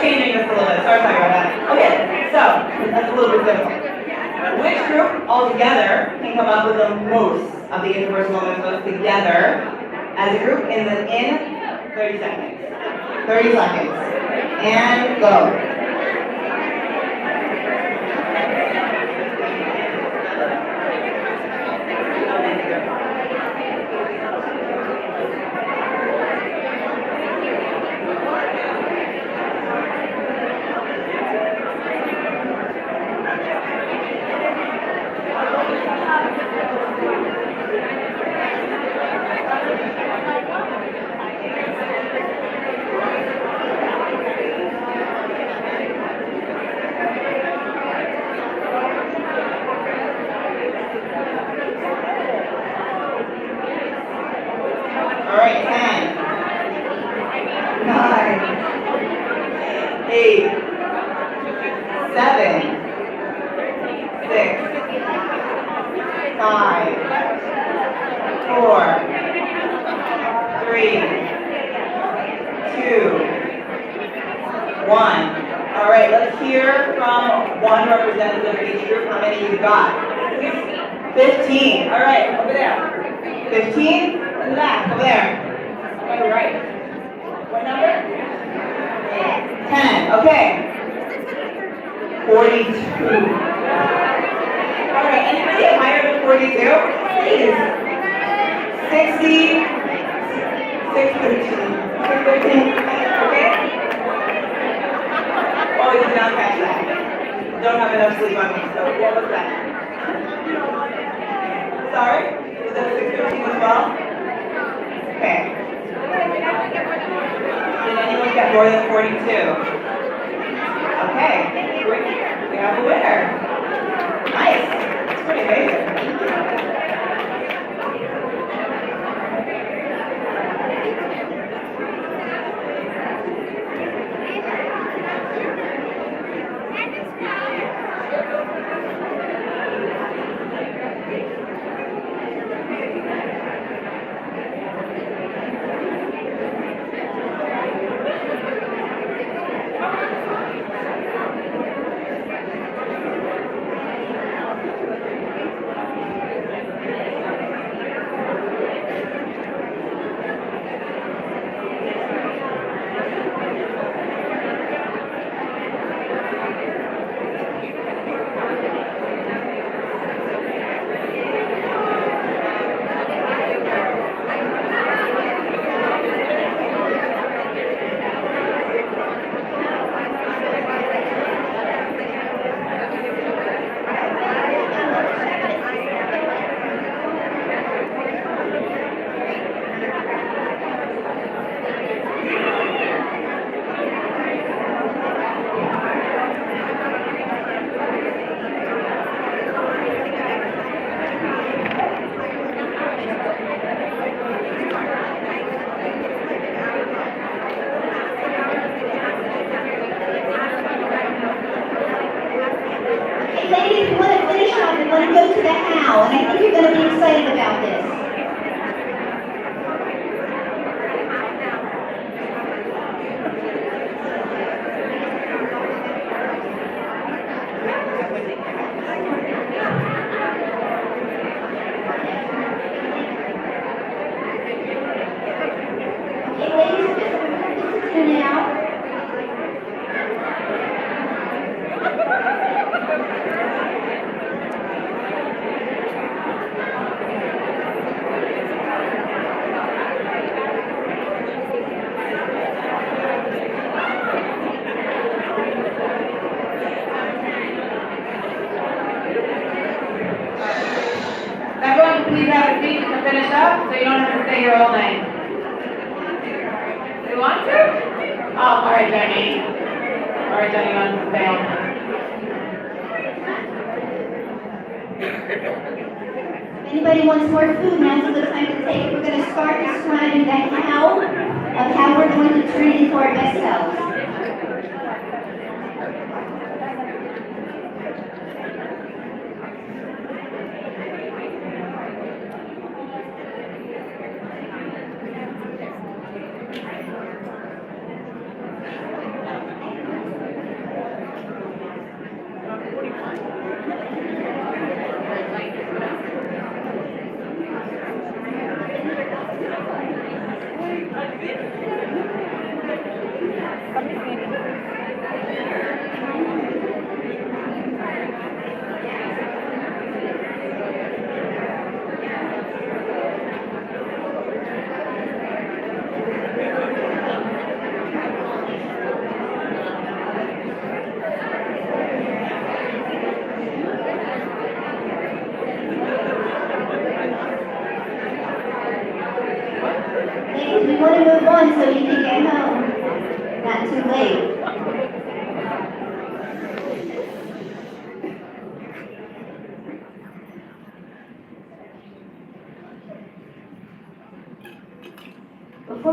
changing this a little bit. Sorry about that. Okay, so that's a little bit difficult. Which group altogether can come up with the most of the interpersonal mementos together as a group in 30 seconds? 30 seconds. And go. All right, 10, 9, 8, 7, 6, 5, 4, 3, 2, 1. All right, let's hear from one representative of each group. How many you got? 15. All right, over there. 15 in the back, over there. On the right. What number? 10. Okay. 42. All right, anybody higher than 42? Please. 60. 613. 613. Okay? Oh, you did not catch that. Don't have enough sleep on me, so what was that? Sorry? Was that 613 as well? Okay. Did anyone get more than 42? Okay. We have a winner. Nice. That's pretty amazing. Ladies, you want to finish off, you want to go to the how, and I think you're going to be excited about this. Okay, ladies, this is now. Everyone, please have a seat to finish up so you don't have to stay here all night. You want to? Oh, all right, Jenny. All right, Jenny, you want to stay. If anybody wants more food, now's a good time to take it. We're going to start describing that how of how we're going to turn it into our best selves.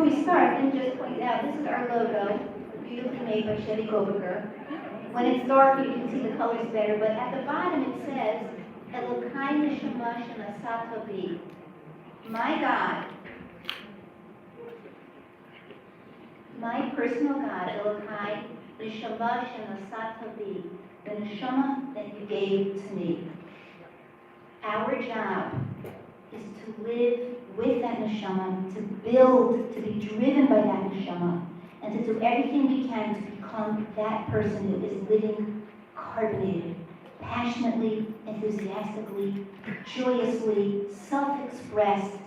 we start, let me just point out, this is our logo, beautifully made by Chevy Gobaker. When it's dark, you can see the colors better, but at the bottom it says, Elokai Neshama Shenasat Havi. My God, my personal God, Elokai Neshama Shenasat Havi, the neshama that you gave to me. Our job is to live with that neshama, to build, to be driven by that neshama, and to do everything we can to become that person who is living carbonated, passionately, enthusiastically, joyously, self-expressed,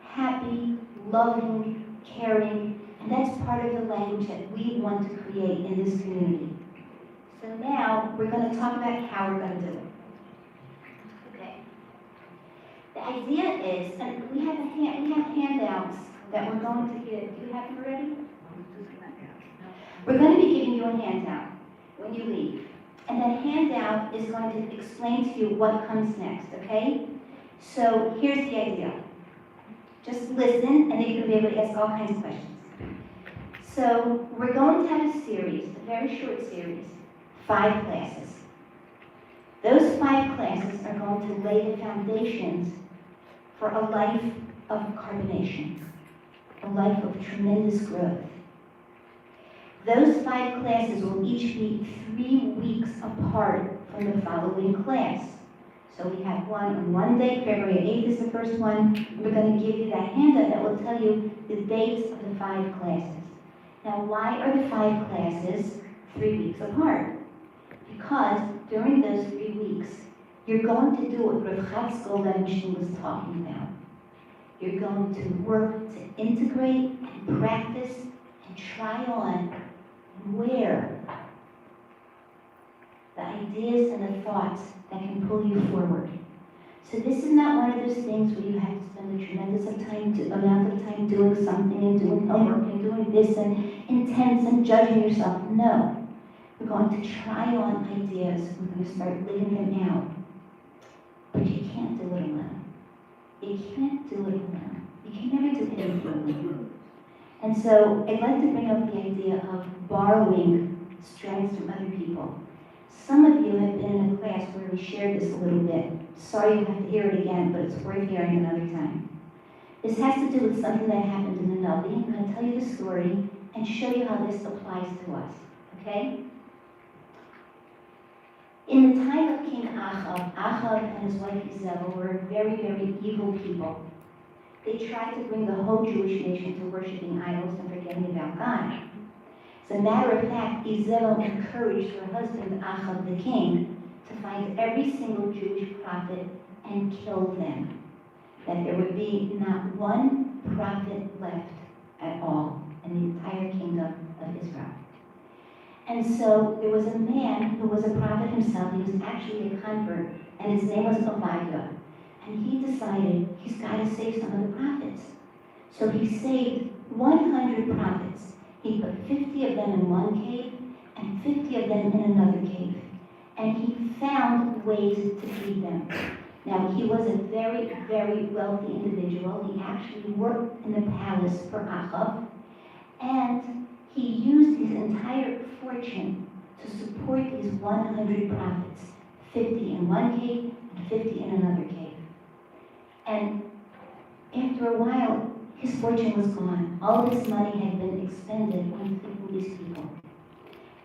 happy, loving, caring, and that's part of the language that we want to create in this community. So now, we're going to talk about how we're going to do it. Okay. The idea is, and we have handouts that we're going to give. Do you have them already? We're going to be giving you a handout when you leave. And that handout is going to explain to you what comes next, okay? So here's the idea. Just listen, and then you're going to be able to ask all kinds of questions. So we're going to have a series, a very short series, 5 classes. Those 5 classes are going to lay the foundations for a life of carbonation, a life of tremendous growth. Those 5 classes will each be 3 weeks apart from the following class. So we have one on one day, February 8th is the first one. We're going to give you that handout that will tell you the dates of the 5 classes. Now, why are the 5 classes 3 weeks apart? Because during those 3 weeks, you're going to do what Rav Chatzkel Levenstein was talking about. You're going to work to integrate and practice and try on and wear the ideas and the thoughts that can pull you forward. So this is not one of those things where you have to spend a tremendous amount of time doing something and doing homework and doing this and intense and judging yourself. No. We're going to try on ideas. We're going to start living them out. But you can't do it alone. You can't do it alone. You can never do anything alone. And so I'd like to bring up the idea of borrowing strengths from other people. Some of you have been in a class where we shared this a little bit. Sorry you have to hear it again, but it's worth hearing another time. This has to do with something that happened in the Navi. I'm going to tell you the story and show you how this applies to us. Okay? In the time of King Achab and his wife Izebel were very, very evil people. They tried to bring the whole Jewish nation to worshiping idols and forgetting about God. As a matter of fact, Izebel encouraged her husband Achab the king to find every single Jewish prophet and kill them. That there would be not one prophet left at all in the entire kingdom of Israel. And so there was a man who was a prophet himself. He was actually a convert, and his name was Obadiah. And he decided he's got to save some of the prophets. So he saved 100 prophets. He put 50 of them in one cave and 50 of them in another cave. And he found ways to feed them. Now, he was a very, very wealthy individual. He actually worked in the palace for Achab. And he used his entire fortune to support these 100 prophets, 50 in one cave and 50 in another cave. And after a while, his fortune was gone. All this money had been expended on feeding these people.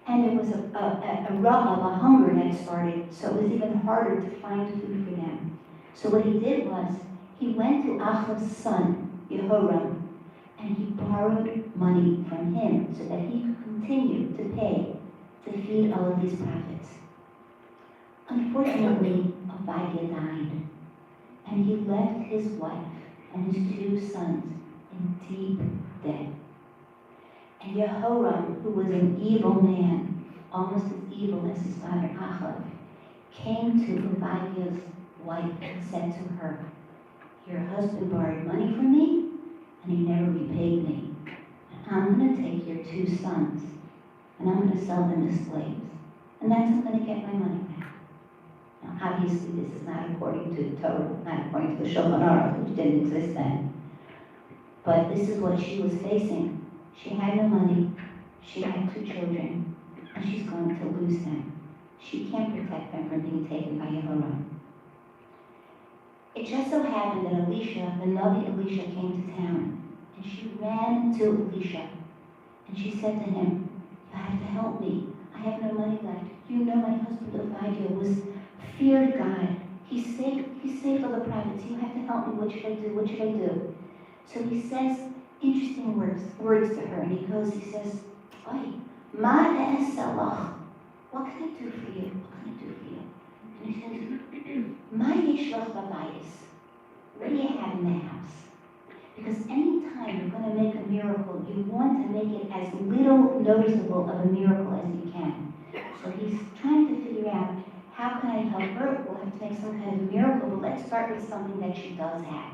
And there was a hunger that started, so it was even harder to find food for them. So what he did was, he went to Achab's son, Yehoram, and he borrowed money from him so that he could continue to pay to feed all of these prophets. Unfortunately, Obadiah died, and he left his wife and his 2 sons in deep debt. And Yehoram, who was an evil man, almost as evil as his father Achab, came to Obadiah's wife and said to her, "Your husband borrowed money from me, and he never repaid me. And I'm going to take your 2 sons, and I'm going to sell them as slaves. And that's how I'm going to get my money back." Now, obviously, this is not according to the Torah, not according to the Shulchan Aruch, which didn't exist then. But this is what she was facing. She had no money, she had 2 children, and she's going to lose them. She can't protect them from being taken by Yehoram. It just so happened that Elisha, the Navi Elisha, came to town, and she ran to Elisha, and she said to him, "You have to help me. I have no money left. You know my husband Elijah feared God. He saved all the prophets. You have to help me. What should I do? What should I do?" So he says interesting words to her, and he says, "Oy, ma e'esalach? What can I do for you? What can I do for you?" And he says, "Ma yesh lach babayis? What do you have in the house?" Because any time you're going to make a miracle, you want to make it as little noticeable of a miracle as you can. So he's trying to figure out, how can I help her? We'll have to make some kind of miracle, but let's start with something that she does have.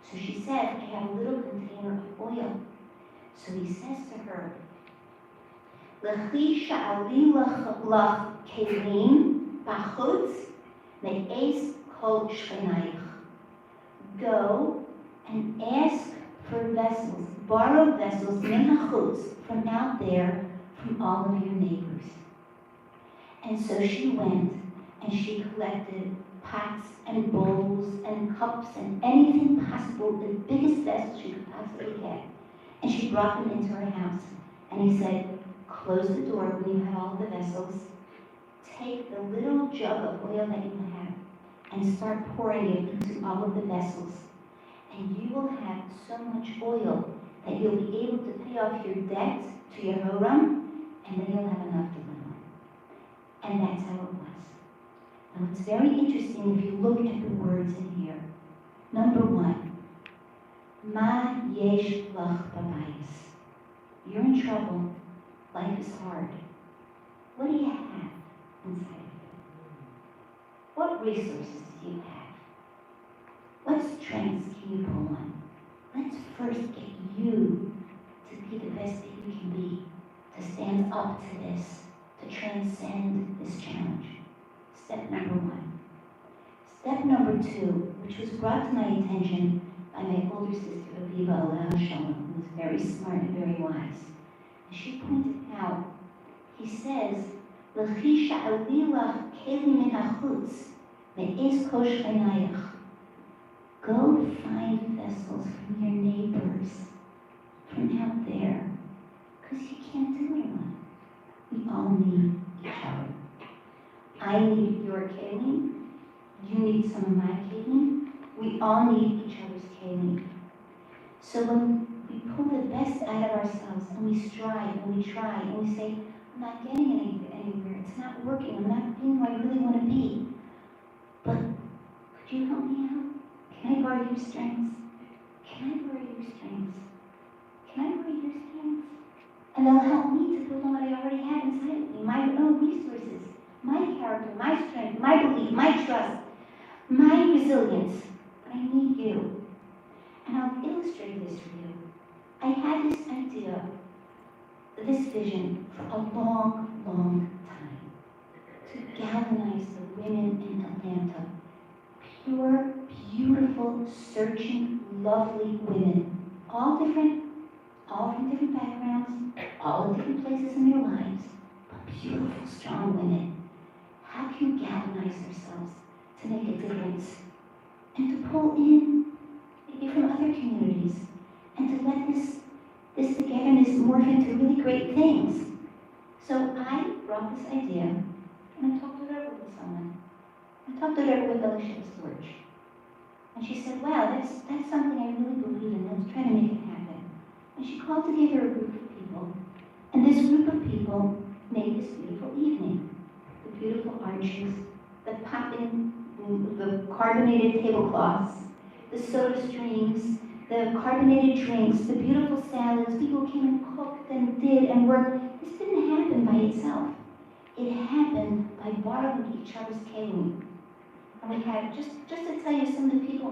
So she said, "I have a little container of oil." So he says to her, "Lechi sha'ali lach kelim b'chutz me'es kol shchenayich." Go and ask for vessels, borrow vessels min hachutz, from out there, from all of your neighbors. And so she went and she collected pots and bowls and cups and anything possible, the biggest vessels she could possibly get. And she brought them into her house. And he said, "Close the door when you have all the vessels. Take the little jug of oil that you have and start pouring it into all of the vessels. And you will have so much oil that you'll be able to pay off your debt to Yehoram, and then you'll have enough to live on." And that's how it was. Now it's very interesting if you look at the words in here. Number 1, ma yesh lach babayis. You're in trouble. Life is hard. What do you have inside of you? What resources do you have? What strengths can you pull on? Let's first get you to be the best that you can be, to stand up to this, to transcend this challenge. Step number 1. Step number 2, which was brought to my attention by my older sister, Aviva Aleh Shalom, who was very smart and very wise. And she pointed out, he says, "Lechi sha'ali lach kelim min hachutz me'es kol shchenayich." Go find vessels from your neighbors, from out there, because you can't do it alone. We all need each other. I need your kelim. You need some of my kelim. We all need each other's kelim. So when we pull the best out of ourselves and we strive and we try and we say, "I'm not getting anywhere. It's not working. I'm not being who I really want to be. But could you help me out? Can I borrow your strengths? Can I borrow your strengths? Can I borrow your strengths?" And they'll help me to build on what I already have inside of me, my own resources, my character, my strength, my belief, my trust, my resilience. But I need you. And I'll illustrate this for you. I had this idea, this vision, for a long, long time, to galvanize the women in Atlanta. Pure, beautiful, searching, lovely women. All from different backgrounds, all in different places in their lives, but beautiful, strong women. How can we galvanize ourselves to make a difference? And to pull in maybe from other communities, and to let this togetherness morph into really great things. So I brought this idea, and I talked it over with someone. I talked it over with Elisha Storch. And she said, "Wow, that's something I really believe in. Let's try to make it happen." And she called together a group of people. And this group of people made this beautiful evening. The beautiful arches, the popping, the carbonated tablecloths, the soda streams, the carbonated drinks, the beautiful salads. People came and cooked and did and worked. This didn't happen by itself. It happened by borrowing each other's kelim. And we had, just to tell you some of the people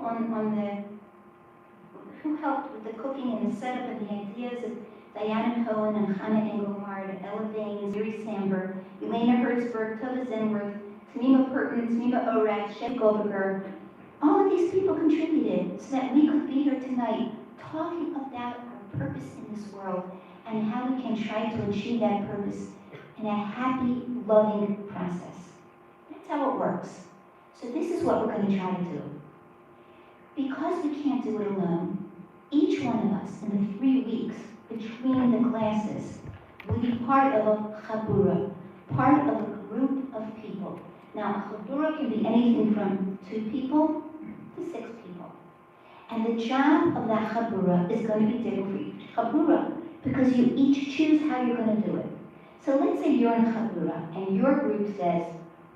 who helped with the cooking and the setup and the ideas of Diana Cohen and Hannah Engelhard, Ella Baines, Yuri Samberg, Elena Hertzberg, Tova Zenworth, Tamima Purton, Tamima Orat, Shep Goldberger. All of these people contributed so that we could be here tonight talking about our purpose in this world and how we can try to achieve that purpose in a happy, loving process. That's how it works. So this is what we're going to try to do. Because we can't do it alone, each one of us in the 3 weeks between the classes will be part of a chavurah, part of a group of people. Now, a chavurah can be anything from 2 people to 6 people. And the job of that chavurah is going to be different for each chavurah because you each choose how you're going to do it. So let's say you're in a chavurah and your group says,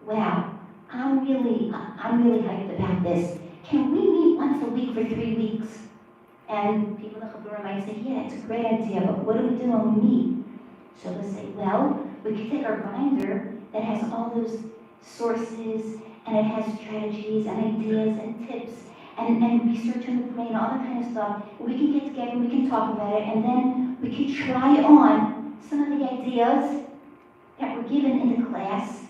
wow, I'm really hyped about this. Can we meet once a week for 3 weeks? And people in the chavurah might say, yeah, that's a great idea, but what do we do when we meet? So they'll say, well, we could take our binder that has all those sources, and it has strategies and ideas and tips and research in the brain, all that kind of stuff. We can get together and we can talk about it, and then we can try on some of the ideas that were given in the class,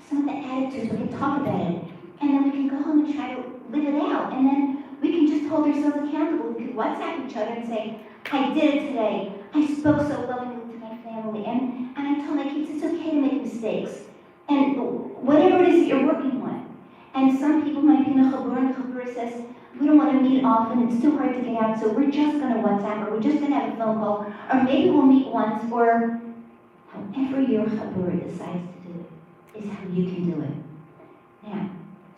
some of the attitudes, we can talk about it, and then we can go home and try to live it out, and then we can just hold ourselves accountable. We could WhatsApp each other and say, I did it today. I spoke so lovingly to my family, and I told my kids it's okay to make mistakes, and whatever it is that you're working on. And some people might be in a chavurah, and the chavurah says, we don't want to meet often, it's too hard to get out, so we're just going to WhatsApp, or we're just going to have a phone call, or maybe we'll meet once, or however your chavurah decides to do it, is how you can do it. Now,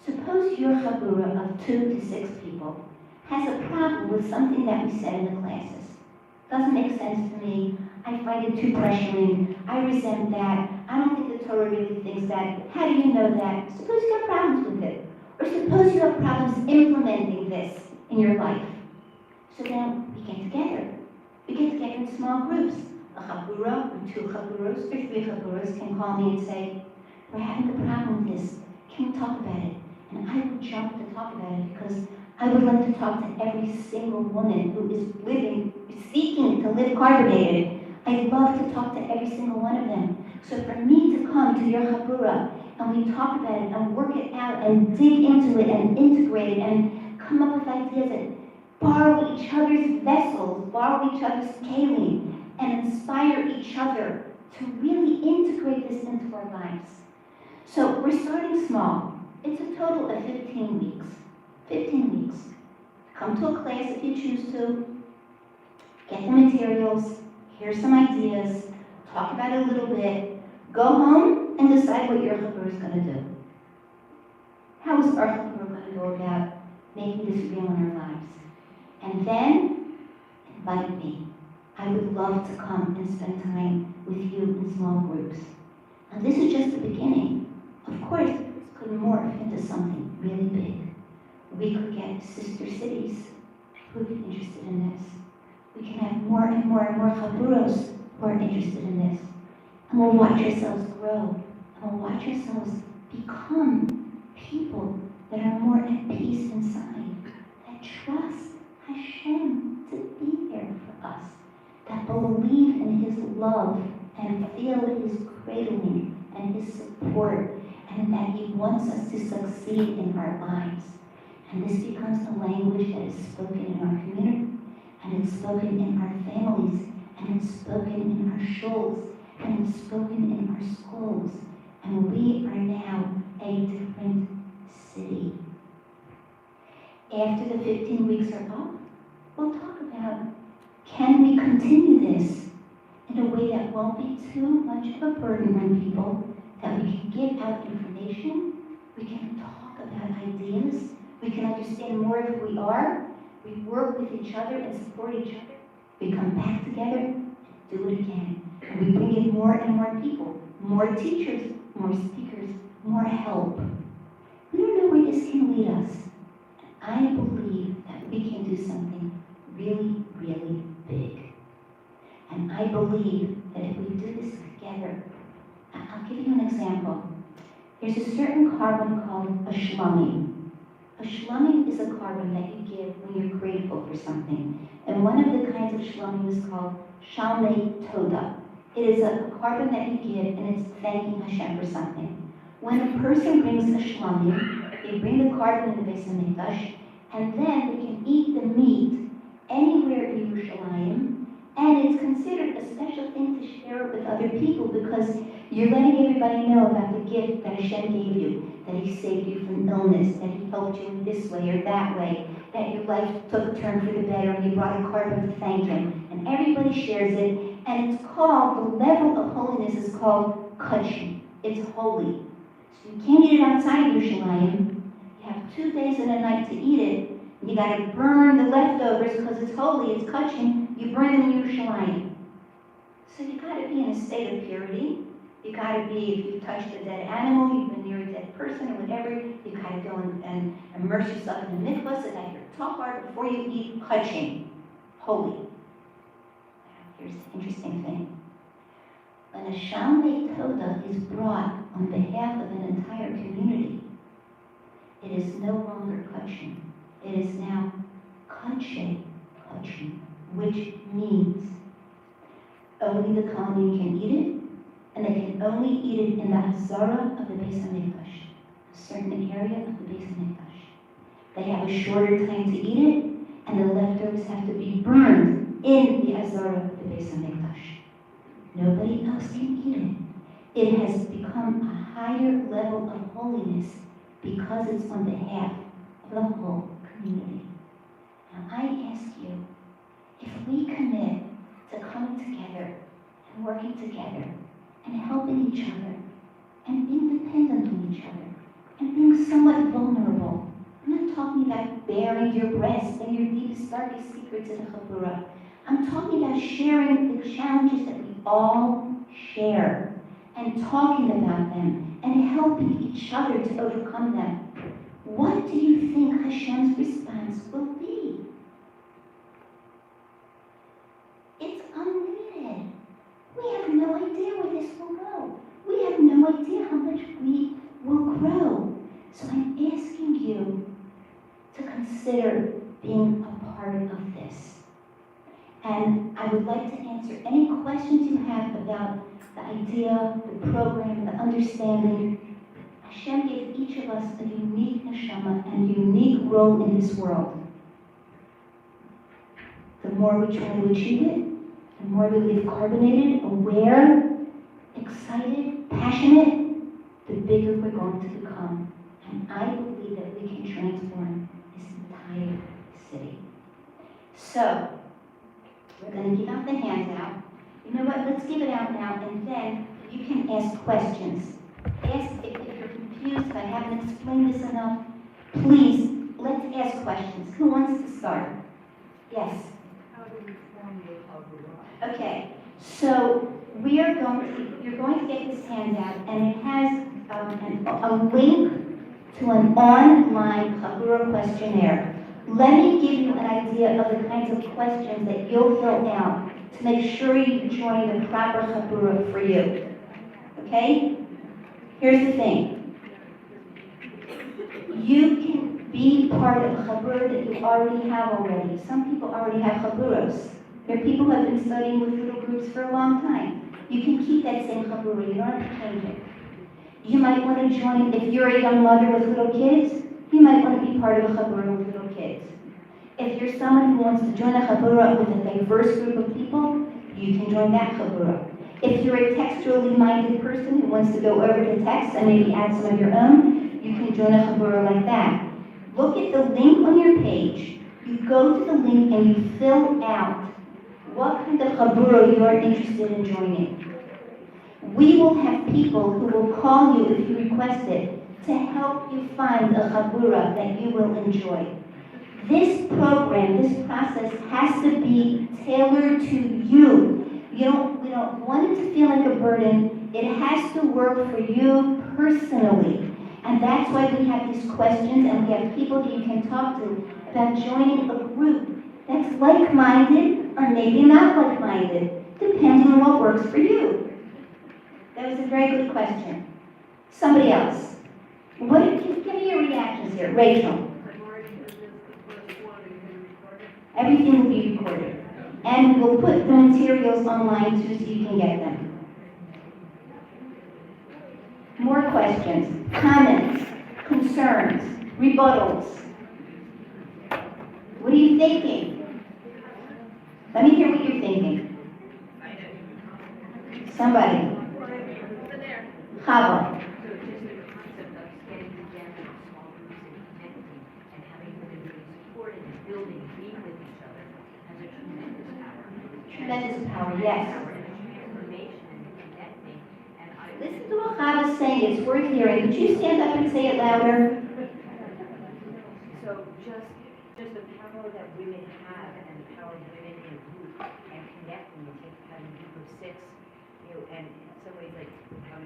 suppose your chavurah of 2 to 6 people has a problem with something that we said in the classes. Doesn't make sense to me, I find it too pressuring, I resent that, I don't think the Torah really thinks that, how do you know that? Suppose you have problems with it. Or suppose you have problems implementing this in your life. So then we get together. We get together in small groups. A chavurah, or 2 chavurahs, or 3 chavurahs can call me and say, we're having a problem with this. Can we talk about it? And I would jump to talk about it because I would like to talk to every single woman who is seeking to live carbonated. I'd love to talk to every single one of them. So for me to come to your chavurah and we talk about it and work it out and dig into it and integrate it and come up with ideas and borrow each other's vessels, borrow each other's kalim, and inspire each other to really integrate this into our lives. So we're starting small. It's a total of 15 weeks. 15 weeks. Come to a class if you choose to. Get the materials. Hear some ideas. Talk about it a little bit. Go home and decide what your chavurah is going to do. How is our chavurah going to go about making this real in our lives? And then invite me. I would love to come and spend time with you in small groups. And this is just the beginning. Of course, this could morph into something really big. We could get sister cities who would be interested in this. We can have more and more and more chavurahs who are interested in this. And we'll watch ourselves grow. And we'll watch ourselves become people that are more at peace inside, that trust Hashem to be there for us, that believe in His love and feel His cradling and His support, and that He wants us to succeed in our lives. And this becomes the language that is spoken in our community, and it's spoken in our families, and it's spoken in our shuls, and it's spoken in our schools. And we are now a different city. After the 15 weeks are up, we'll talk about, can we continue this in a way that won't be too much of a burden on people, that we can give out information, we can talk about ideas, we can understand more of who we are, we work with each other and support each other, we come back together and do it again. And we bring in more and more people, more teachers, more speakers, more help. We don't know where this can lead us. I believe that we can do something really, really big. And I believe that if we do this together, I'll give you an example. There's a certain carbon called a shlomim. A shlomim is a carbon that you give when you're grateful for something. And one of the kinds of shlomim is called shalmei toda. It is a carbon that you give, and it's thanking Hashem for something. When a person brings a shlomim, they bring the carbon in the Beis HaMikdash, and then they can eat the meat anywhere Yerushalayim, and it's considered a special thing to share it with other people because you're letting everybody know about the gift that Hashem gave you, that He saved you from illness, that He helped you in this way or that way, that your life took a turn for the better and you brought a card to thank Him. And everybody shares it, and it's called, the level of holiness is called kachim. It's holy. So you can't eat it outside Yerushalayim. You have 2 days and a night to eat it. And you got to burn the leftovers because it's holy, it's kachim. You burn them in Yerushalayim. So you got to be in a state of purity. You got to be, if you've touched a dead animal, you've been near a dead person or whatever, you got to go and immerse yourself in the mikvah so that you're tahor before you eat kachim, holy. Here's the interesting thing. When a Shalmei Toda is brought on behalf of an entire community, it is no longer kachim. It is now kache kachim, which means only the Kohanim can eat it, and they can only eat it in the Hazara of the Beis HaMikdash, a certain area of the Beis HaMikdash. They have a shorter time to eat it, and the leftovers have to be burned in the Hazara of the Beis HaMikdash. Nobody else can eat it. It has become a higher level of holiness because it's on behalf of the whole community. Now I ask you, if we commit to coming together and working together and helping each other and being dependent on each other and being somewhat vulnerable. I'm not talking about bearing your breast and your deepest, darkest secrets in the chavurah. I'm talking about sharing the challenges that we all share and talking about them and helping each other to overcome them. What do you think Hashem's response will be? It's unlimited. We have no idea where this will go. We have no idea how much we will grow. So I'm asking you to consider being a part of this. And I would like to answer any questions you have about the idea, the program, the understanding. Hashem gave each of us a unique neshama and a unique role in this world. The more we try to achieve it, the more we live carbonated, aware, excited, passionate, the bigger we're going to become. And I believe that we can transform this entire city. So, we're going to give out the handout. You know what? Let's give it out now, and then you can ask questions. Ask if you're confused, if I haven't explained this enough. Please, let's ask questions. Who wants to start? Yes. Okay, so you're going to get this handout, and it has a link to an online chavurah questionnaire. Let me give you an idea of the kinds of questions that you'll fill out to make sure you join the proper chavurah for you. Okay? Here's the thing. You can be part of a chavurah that you already have already. Some people already have chavurahs. There are people who have been studying with little groups for a long time. You can keep that same chavurah. You don't have to change it. You might want to join, if you're a young mother with little kids, you might want to be part of a chavurah with little kids. If you're someone who wants to join a chavurah with a diverse group of people, you can join that chavurah. If you're a textually minded person who wants to go over the text and maybe add some of your own, you can join a chavurah like that. Look at the link on your page. You go to the link and you fill out what kind of chavurah you are interested in joining. We will have people who will call you if you request it to help you find a chavurah that you will enjoy. This program, this process has to be tailored to you. We don't want it to feel like a burden. It has to work for you personally. And that's why we have these questions and we have people that you can talk to about joining a group that's like-minded or maybe not like-minded, depending on what works for you. That was a very good question. Somebody else. Give me your reactions here. Rachel. Everything will be recorded. And we'll put the materials online too so you can get them. More questions, comments, concerns, rebuttals. What are you thinking? Let me hear what you're thinking. Somebody. Chava. Tremendous power, yes. Listen to what Chava's saying, it's worth hearing. Could you stand up and say it louder? So just the power that women have and the power of women in a group and connecting and having a group of 6, and in some ways like I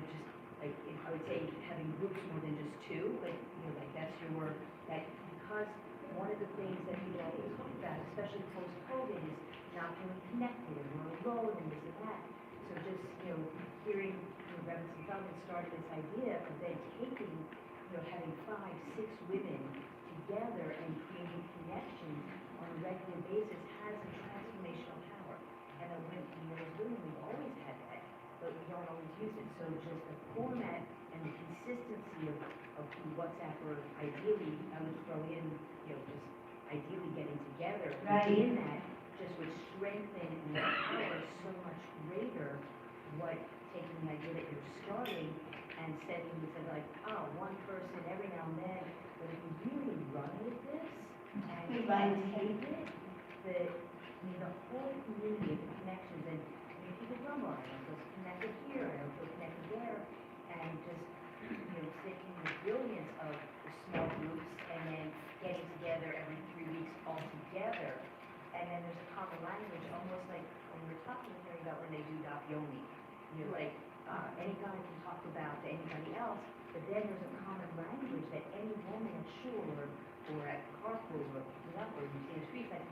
would say having groups more than just 2, like that's that because one of the things that people always talk about, especially post-COVID, is not feeling connected and we're alone and this and that. So just hearing Reverend Sullivan started this idea of then taking having 5, 6 women together and creating connections on a regular basis has a transformational power. And when as women, we've always had that, but we don't always use it. So just the format and the consistency of WhatsApp, or ideally, I would throw in, just ideally getting together. Right. In that, just would strengthen and empower so much greater what taking the idea that you're starting and setting, like, one person every now and then. But if you really run with this and We try run. to take it, the whole community of connections, and people drummer, I don't feel connected here, I don't feel connected there, and just taking the brilliance of the small groups and then getting together every 3 weeks all together, and then there's a common language, almost like when we're talking here about when they do Dafyomi, anytime we can talk about to anybody else. But then there's a common language that any woman at shul or at carpool or picking up or you see in the street, like,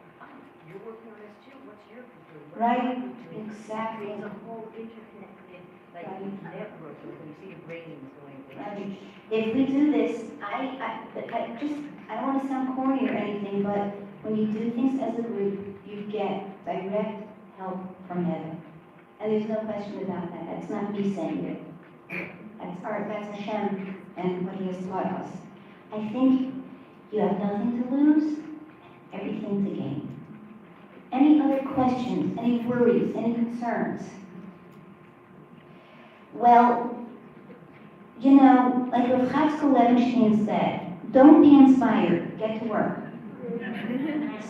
you're working on this too, what's your culture? Right, Exactly. exactly. It's a whole interconnected, network where you see the brains going. Right. If we do this, I don't want to sound corny or anything, but when you do things as a group, you get direct help from heaven. And there's no question about that. That's not me saying it. That's Hashem and what He has taught us. I think you have nothing to lose, everything to gain. Any other questions, any worries, any concerns? Well, like Rav Chatzkel Levenstein said, don't be inspired, get to work.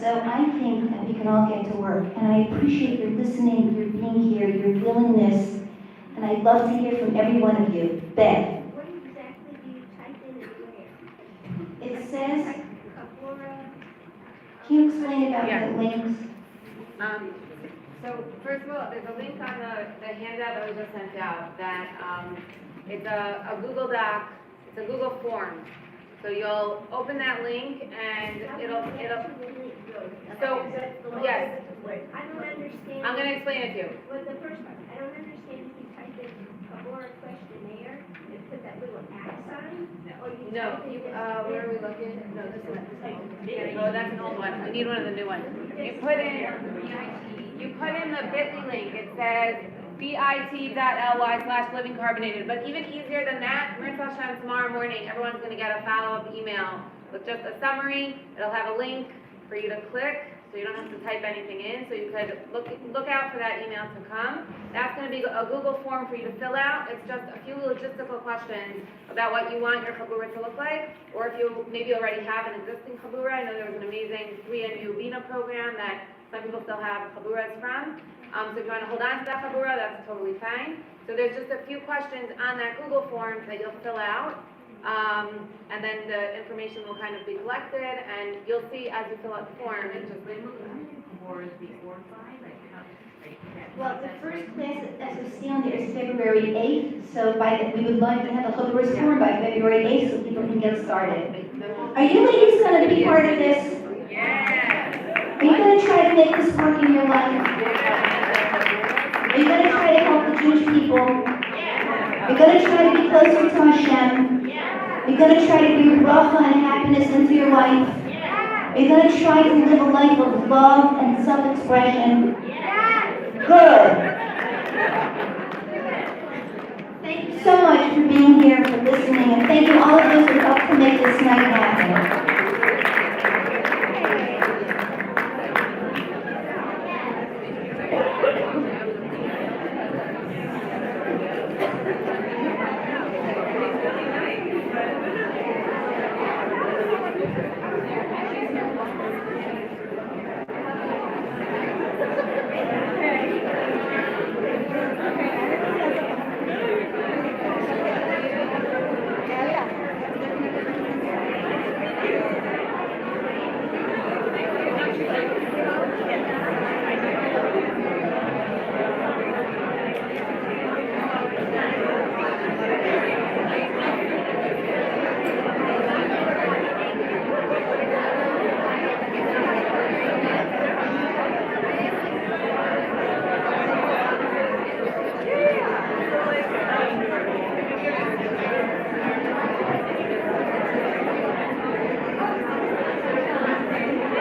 So I think that we can all get to work, and I appreciate your listening, your being here, your willingness, and I'd love to hear from every one of you. Beth. What exactly do you type in and where? It says, Chavurah. can you explain about Yeah. the links? So first of all, there's a link on the handout that was just sent out that it's a Google Doc, it's a Google form. So you'll open that link and it'll, so, yes, I don't understand. I'm gonna explain it to you. Well, the first part, I don't understand if you type in Chavurah questionnaire and put that little at sign, or you No, type in you, this where are we looking? No, this one. Oh, that's an old one. We need one of the new ones. You put in the bit.ly link. It says bit.ly/living carbonated. But even easier than that, Mitzvah Hashem, tomorrow morning, everyone's going to get a follow-up email with just a summary. It'll have a link for you to click, so you don't have to type anything in. So you could look out for that email to come. That's going to be a Google form for you to fill out. It's just a few logistical questions about what you want your chavurah to look like, or if you maybe already have an existing chavurah. I know there was an amazing 3NU Vina program that some people still have chavurahs from. So if you want to hold on to that chavurah, that's totally fine. So there's just a few questions on that Google form that you'll fill out. And then the information will kind of be collected, and you'll see as you fill out the form, it's just Well, the first class, as we see on there, is February 8th, so we would like to have a Chavurah form by February 8th so people can get started. Are you ladies going to be part of this? Are you going to try to make this work in your life? Are you going to try to help the Jewish people? Are you going to try to be closer to Hashem? Are you going to try to bring bracha and happiness into your life? Are you going to try to live a life of love and self-expression? Good. Thank you so much for being here, for listening, and thank you all of those who helped to make this night happen.